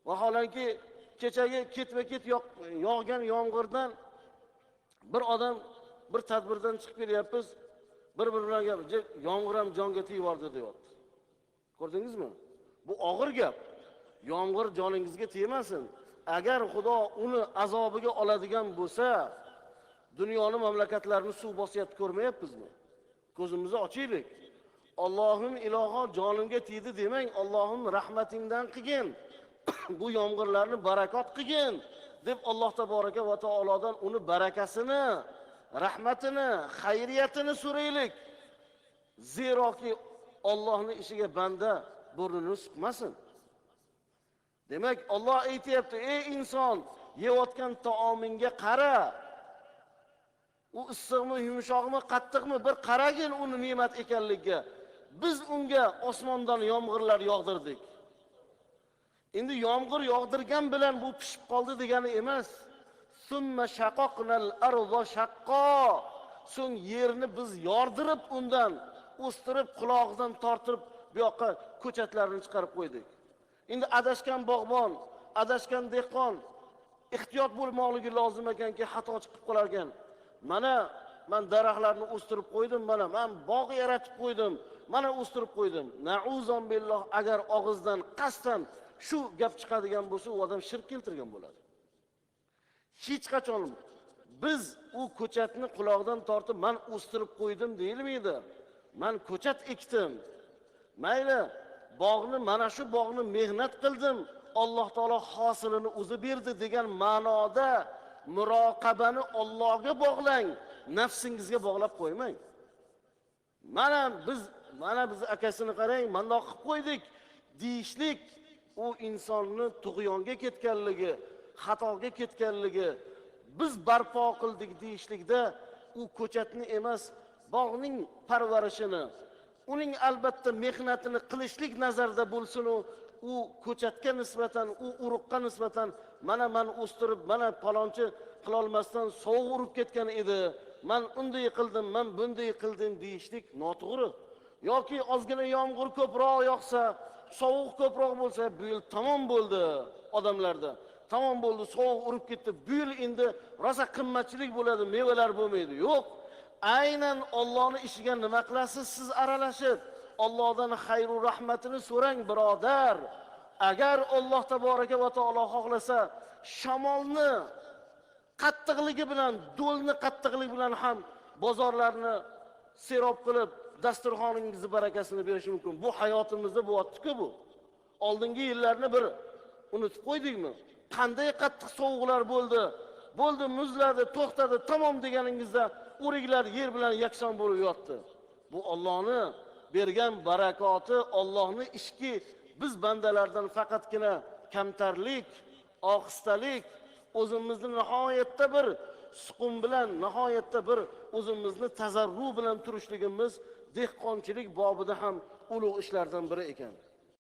Vaholanki kechagi ketma-ket yog'gan yomg'irdan bir odam bir tadbirdan chiqib kelyapmiz, bir-biri bilan gapirib, yomg'ir ham jonga tegib yubordi deyapti. Ko'rdingizmi? Bu og'ir gap. Yomg'ir joningizga tegmasin. Agar Xudo uni azobiga oladigan bo'lsa, dunyoni mamlakatlarini suv bosyapti, ko'rmayapmizmi? Ko'zimizni ochaylik. Allohim iloho jonimga tegdi demang, Allohim rahmatingdan qilgin. Bu yomg'irlarni barakot qilgin deb Alloh taboraka va taolodan uni barakasini, rahmatini, xayriyatini so'raylik. Zeroki Allohning ishiga banda burnini suqmasin. Demak, Alloh aytayapti: "Ey inson, yeyotgan taomingga qara. U issiqmi, yumshoqmi, qattiqmi, bir qaragin uni ne'mat ekanligiga. Biz unga osmondan yomg'irlar yog'dirdik." Endi yomg'ir yog'dirgan bilan bu pishib qoldi degani emas. Summa shaqoqnal arda shaqqo. So'ng yerni biz yordirib, undan o'stirib, qulog'idan tortib, bu yoqqa ko'chatlarni chiqarib qo'ydik. Endi adashgan bog'bon, adashgan dehqon ehtiyot bo'lmoqligi lozim ekanki, xato chiqib qolar ekan. Mana men daraxtlarni o'stirib qo'ydim, mana men bog' yaratib qo'ydim, mana o'stirib qo'ydim. Na'uzon billah, agar og'izdan qasddan shu gap chiqadigan bo'lsa, u odam shirk keltirgan bo'ladi. Hech qachon biz u ko'chatni quloqdan tortib, men o'stirib qo'ydim deyilmaydi. Men ko'chat ekdim. Mayli, bog'ni, mana shu bog'ni mehnat qildim, Alloh taolo hosilini o'zi berdi degan ma'noda muroqabani Allohga bog'lang, nafsingizga bog'lab qo'ymang. Mana biz akasini qarang, mendoq qilib qo'ydik deyishlik u insonni tug'yonga ketganligi, xatoga ketganligi, biz barpo qildik deyishlikda u ko'chatni emas, bog'ning parvarishini, uning albatta mehnatini qilishlik nazarda bo'lsin, u ko'chatga nisbatan, u urug'ga nisbatan men o'stirib, mana palonchi qilolmasdan sovuq urib ketgan edi, men unday qildim, men bunday qildim deyishlik noto'g'ri. Yoki ozgina yomg'ir ko'proq yog'sa, sovuq ko'proq bo'lsa, bu yil tamom bo'ldi odamlarda. Tamom bo'ldi, sovuq urib ketdi. Bu yil endi rosa qimmatchilik bo'ladi, mevalar bo'lmaydi. Yo'q. Aynan Allohning ishiga nima qilasiz siz aralashib? Allohdan xayru rahmatini so'rang, birodar. Agar Alloh taboraka va taolo xohlasa, shamolni qattiqligi bilan, do'lni qattiqligi bilan ham bozorlarni serob qilib, dasturxoningizni barakasini berish mumkin. Bu hayotimizda bo'lyapti-ku bu. Oldingi yillarni bir unutib qo'ydikmi? Qanday qattiq sovuqlar bo'ldi? Bo'ldi, muzladi, to'xtadi, tamom deganingizda o'riklar yer bilan yakson bo'lib yotdi. Bu Allohning bergan barakoti, Allohning ishki, biz bandalardan faqatgina kamtarlik, ohistalik, o'zimizni nihoyatda bir suqum bilan, nihoyatda bir o'zimizni tazarru bilan turishligimiz dehqonchilik bobida ham ulug' ishlardan biri ekan.